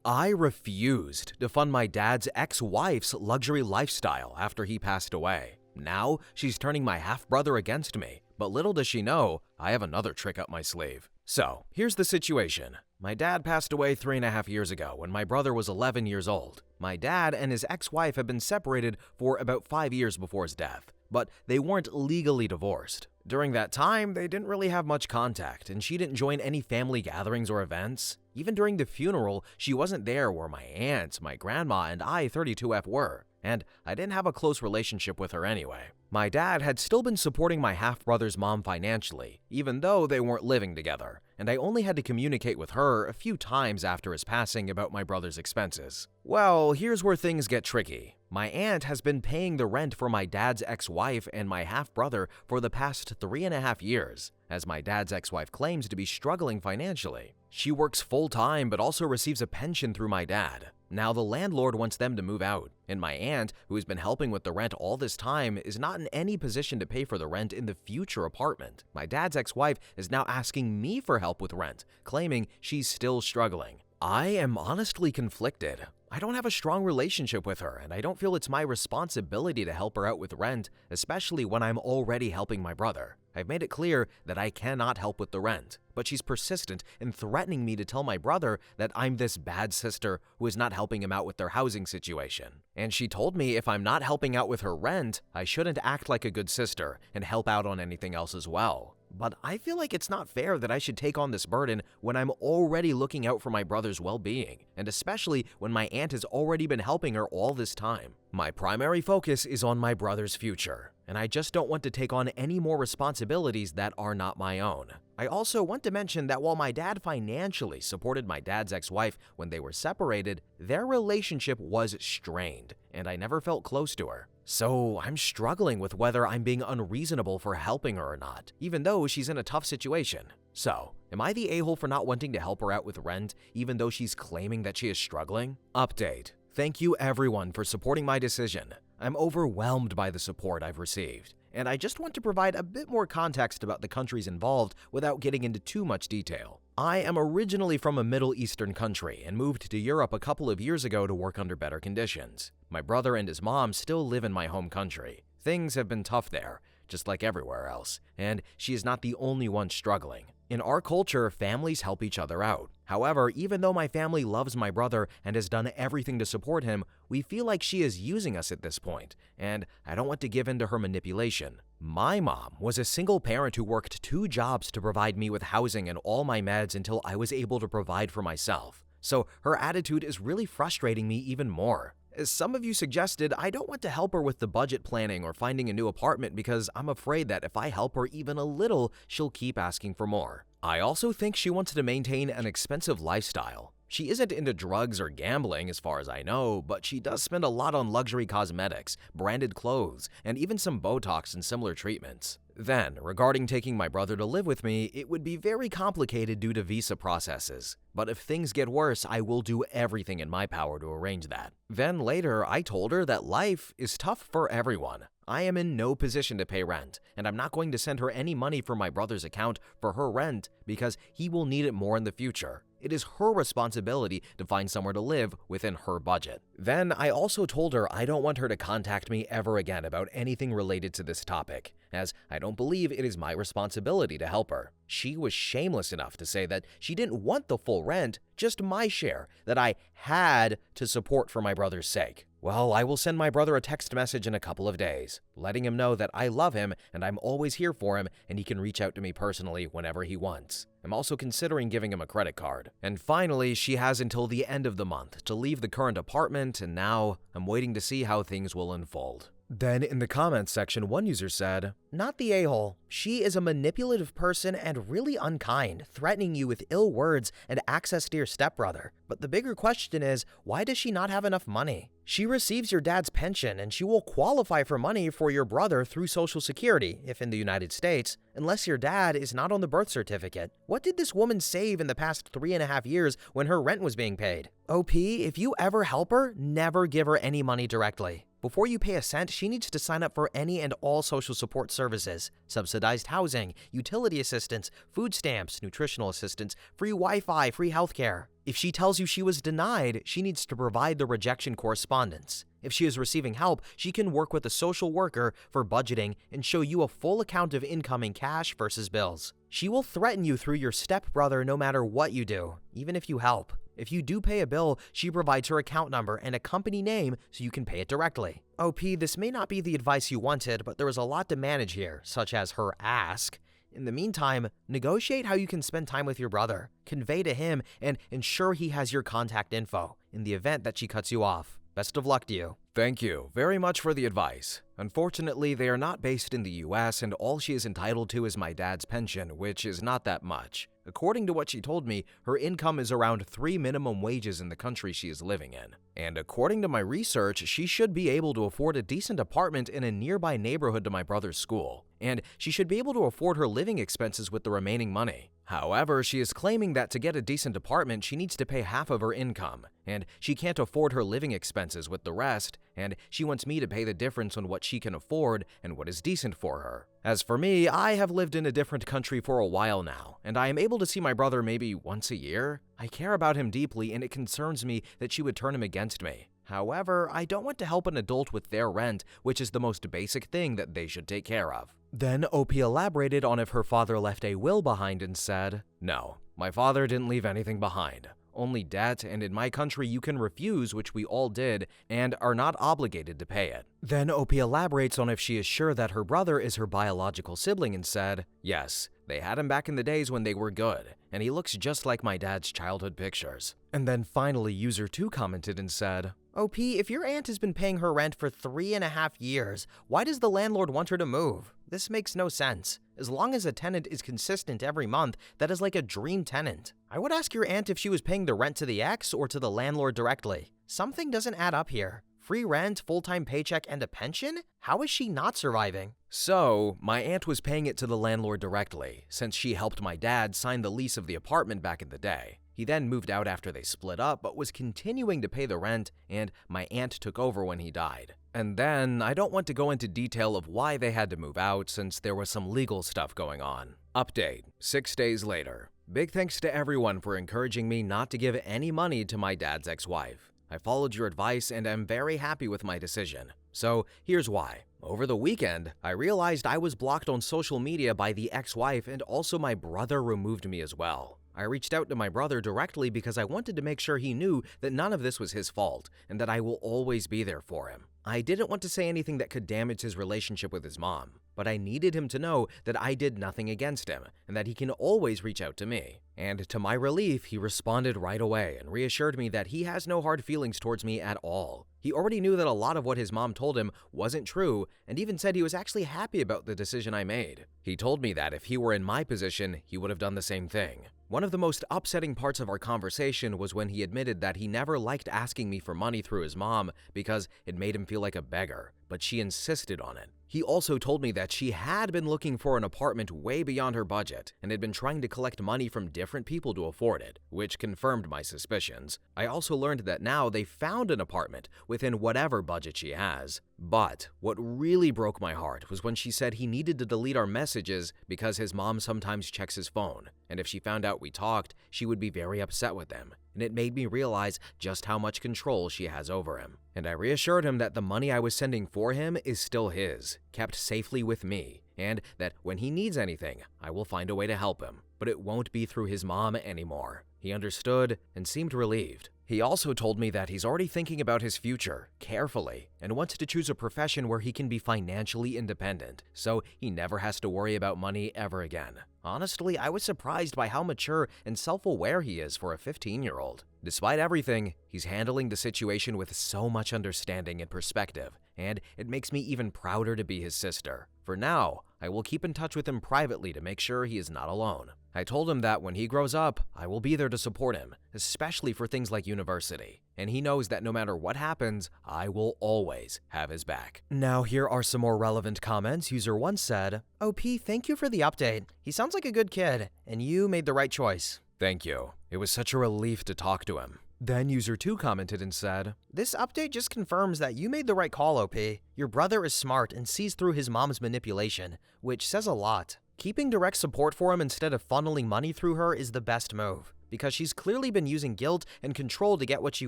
I refused to fund my dad's ex-wife's luxury lifestyle after he passed away. Now, she's turning my half-brother against me, but little does she know, I have another trick up my sleeve. So, here's the situation. My dad passed away 3.5 years ago when my brother was 11 years old. My dad and his ex-wife had been separated for about 5 years before his death, but they weren't legally divorced. During that time, they didn't really have much contact, and she didn't join any family gatherings or events. Even during the funeral, she wasn't there where my aunt, my grandma, and I, 32F, were, and I didn't have a close relationship with her anyway. My dad had still been supporting my half-brother's mom financially, even though they weren't living together, and I only had to communicate with her a few times after his passing about my brother's expenses. Well, here's where things get tricky. My aunt has been paying the rent for my dad's ex-wife and my half-brother for the past 3.5 years, as my dad's ex-wife claims to be struggling financially. She works full-time but also receives a pension through my dad. Now the landlord wants them to move out, and my aunt, who has been helping with the rent all this time, is not in any position to pay for the rent in the future apartment. My dad's ex-wife is now asking me for help with rent, claiming she's still struggling. I am honestly conflicted. I don't have a strong relationship with her, and I don't feel it's my responsibility to help her out with rent, especially when I'm already helping my brother. I've made it clear that I cannot help with the rent, but she's persistent in threatening me to tell my brother that I'm this bad sister who is not helping him out with their housing situation. And she told me if I'm not helping out with her rent, I shouldn't act like a good sister and help out on anything else as well. But I feel like it's not fair that I should take on this burden when I'm already looking out for my brother's well-being, and especially when my aunt has already been helping her all this time. My primary focus is on my brother's future, and I just don't want to take on any more responsibilities that are not my own. I also want to mention that while my dad financially supported my dad's ex-wife when they were separated, their relationship was strained, and I never felt close to her. So I'm struggling with whether I'm being unreasonable for helping her or not, even though she's in a tough situation. So, am I the a-hole for not wanting to help her out with rent, even though she's claiming that she is struggling? Update. Thank you everyone for supporting my decision. I'm overwhelmed by the support I've received, and I just want to provide a bit more context about the countries involved without getting into too much detail. I am originally from a Middle Eastern country and moved to Europe a couple of years ago to work under better conditions. My brother and his mom still live in my home country. Things have been tough there, just like everywhere else, and she is not the only one struggling. In our culture, families help each other out. However, even though my family loves my brother and has done everything to support him, we feel like she is using us at this point, and I don't want to give in to her manipulation. My mom was a single parent who worked 2 jobs to provide me with housing and all my meds until I was able to provide for myself. So her attitude is really frustrating me even more. As some of you suggested, I don't want to help her with the budget planning or finding a new apartment because I'm afraid that if I help her even a little, she'll keep asking for more. I also think she wants to maintain an expensive lifestyle. She isn't into drugs or gambling as far as I know, but she does spend a lot on luxury cosmetics, branded clothes, and even some Botox and similar treatments. Then, regarding taking my brother to live with me, it would be very complicated due to visa processes. But if things get worse, I will do everything in my power to arrange that. Then later, I told her that life is tough for everyone. I am in no position to pay rent, and I'm not going to send her any money from my brother's account for her rent because he will need it more in the future. It is her responsibility to find somewhere to live within her budget. Then I also told her I don't want her to contact me ever again about anything related to this topic, as I don't believe it is my responsibility to help her. She was shameless enough to say that she didn't want the full rent, just my share, that I had to support for my brother's sake. Well, I will send my brother a text message in a couple of days, letting him know that I love him and I'm always here for him and he can reach out to me personally whenever he wants. I'm also considering giving him a credit card. And finally, she has until the end of the month to leave the current apartment, and now I'm waiting to see how things will unfold. Then in the comments section, one user said, "Not the a-hole. She is a manipulative person and really unkind, threatening you with ill words and access to your stepbrother. But the bigger question is, why does she not have enough money? She receives your dad's pension and she will qualify for money for your brother through Social Security, if in the United States, unless your dad is not on the birth certificate. What did this woman save in the past 3.5 years when her rent was being paid? OP, if you ever help her, never give her any money directly. Before you pay a cent, she needs to sign up for any and all social support services, subsidized housing, utility assistance, food stamps, nutritional assistance, free Wi-Fi, free healthcare. If she tells you she was denied, she needs to provide the rejection correspondence. If she is receiving help, she can work with a social worker for budgeting and show you a full account of incoming cash versus bills. She will threaten you through your stepbrother no matter what you do, even if you help. If you do pay a bill, she provides her account number and a company name so you can pay it directly. OP, this may not be the advice you wanted, but there is a lot to manage here, such as her ask. In the meantime, negotiate how you can spend time with your brother, convey to him, and ensure he has your contact info in the event that she cuts you off. Best of luck to you. Thank you very much for the advice. Unfortunately, they are not based in the US, and all she is entitled to is my dad's pension, which is not that much. According to what she told me, her income is around 3 minimum wages in the country she is living in. And according to my research, she should be able to afford a decent apartment in a nearby neighborhood to my brother's school. And she should be able to afford her living expenses with the remaining money. However, she is claiming that to get a decent apartment, she needs to pay half of her income, and she can't afford her living expenses with the rest, and she wants me to pay the difference on what she can afford and what is decent for her. As for me, I have lived in a different country for a while now, and I am able to see my brother maybe once a year. I care about him deeply, and it concerns me that she would turn him against me. However, I don't want to help an adult with their rent, which is the most basic thing that they should take care of. Then OP elaborated on if her father left a will behind and said, "No, my father didn't leave anything behind. Only debt, and in my country you can refuse, which we all did, and are not obligated to pay it." Then OP elaborates on if she is sure that her brother is her biological sibling and said, "Yes, they had him back in the days when they were good, and he looks just like my dad's childhood pictures." And then finally user 2 commented and said, "OP, if your aunt has been paying her rent for 3.5 years, why does the landlord want her to move? This makes no sense. As long as a tenant is consistent every month, that is like a dream tenant. I would ask your aunt if she was paying the rent to the ex or to the landlord directly. Something doesn't add up here. Free rent, full-time paycheck, and a pension? How is she not surviving?" So, my aunt was paying it to the landlord directly, since she helped my dad sign the lease of the apartment back in the day. He then moved out after they split up, but was continuing to pay the rent, and my aunt took over when he died. And then, I don't want to go into detail of why they had to move out since there was some legal stuff going on. Update, 6 days later. Big thanks to everyone for encouraging me not to give any money to my dad's ex-wife. I followed your advice and am very happy with my decision. So, here's why. Over the weekend, I realized I was blocked on social media by the ex-wife, and also my brother removed me as well. I reached out to my brother directly because I wanted to make sure he knew that none of this was his fault and that I will always be there for him. I didn't want to say anything that could damage his relationship with his mom, but I needed him to know that I did nothing against him and that he can always reach out to me. And to my relief, he responded right away and reassured me that he has no hard feelings towards me at all. He already knew that a lot of what his mom told him wasn't true and even said he was actually happy about the decision I made. He told me that if he were in my position, he would have done the same thing. One of the most upsetting parts of our conversation was when he admitted that he never liked asking me for money through his mom because it made him feel like a beggar, but she insisted on it. He also told me that she had been looking for an apartment way beyond her budget and had been trying to collect money from different people to afford it, which confirmed my suspicions. I also learned that now they found an apartment within whatever budget she has. But what really broke my heart was when she said he needed to delete our messages because his mom sometimes checks his phone, and if she found out we talked, she would be very upset with him. And it made me realize just how much control she has over him. And I reassured him that the money I was sending for him is still his, kept safely with me, and that when he needs anything, I will find a way to help him. But it won't be through his mom anymore. He understood and seemed relieved. He also told me that he's already thinking about his future, carefully, and wants to choose a profession where he can be financially independent, so he never has to worry about money ever again. Honestly, I was surprised by how mature and self-aware he is for a 15-year-old. Despite everything, he's handling the situation with so much understanding and perspective, and it makes me even prouder to be his sister. For now, I will keep in touch with him privately to make sure he is not alone. I told him that when he grows up, I will be there to support him, especially for things like university. And he knows that no matter what happens, I will always have his back. Now here are some more relevant comments. User 1 said, "OP, thank you for the update. He sounds like a good kid, and you made the right choice." Thank you. It was such a relief to talk to him. Then user 2 commented and said, This update just confirms that you made the right call, OP. Your brother is smart and sees through his mom's manipulation, which says a lot. Keeping direct support for him instead of funneling money through her is the best move, because she's clearly been using guilt and control to get what she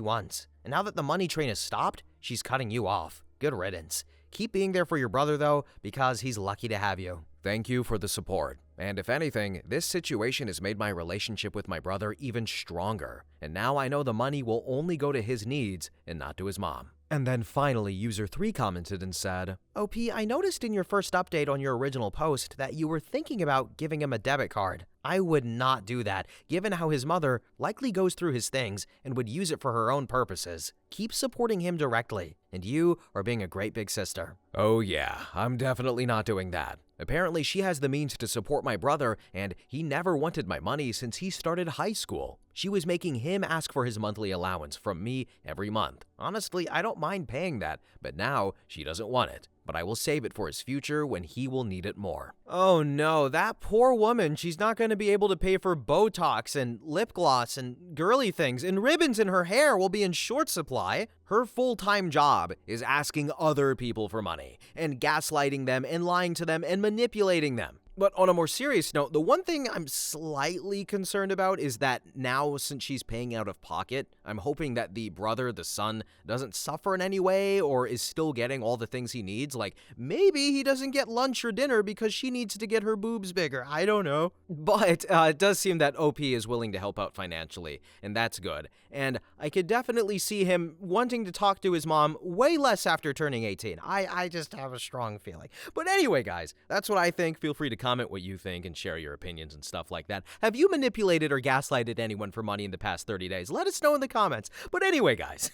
wants. And now that the money train has stopped, she's cutting you off. Good riddance. Keep being there for your brother though, because he's lucky to have you. Thank you for the support. And if anything, this situation has made my relationship with my brother even stronger. And now I know the money will only go to his needs and not to his mom. And then finally, user 3 commented and said, OP, I noticed in your first update on your original post that you were thinking about giving him a debit card. I would not do that, given how his mother likely goes through his things and would use it for her own purposes. Keep supporting him directly, and you are being a great big sister. Oh yeah, I'm definitely not doing that. Apparently she has the means to support my brother, and he never wanted my money since he started high school. She was making him ask for his monthly allowance from me every month. Honestly, I don't mind paying that, but now she doesn't want it. But I will save it for his future when he will need it more. Oh no, that poor woman, she's not going to be able to pay for Botox and lip gloss and girly things, and ribbons in her hair will be in short supply. Her full-time job is asking other people for money, and gaslighting them, and lying to them, and manipulating them. But on a more serious note, the one thing I'm slightly concerned about is that now, since she's paying out of pocket, I'm hoping that the brother, the son, doesn't suffer in any way or is still getting all the things he needs. Like, maybe he doesn't get lunch or dinner because she needs to get her boobs bigger. I don't know. But it does seem that OP is willing to help out financially, and that's good. And I could definitely see him wanting to talk to his mom way less after turning 18. I just have a strong feeling. But anyway, guys, that's what I think. Feel free to comment what you think and share your opinions and stuff like that. Have you manipulated or gaslighted anyone for money in the past 30 days? Let us know in the comments. But anyway, guys,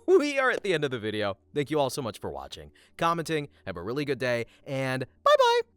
we are at the end of the video. Thank you all so much for watching, commenting. Have a really good day, and bye-bye.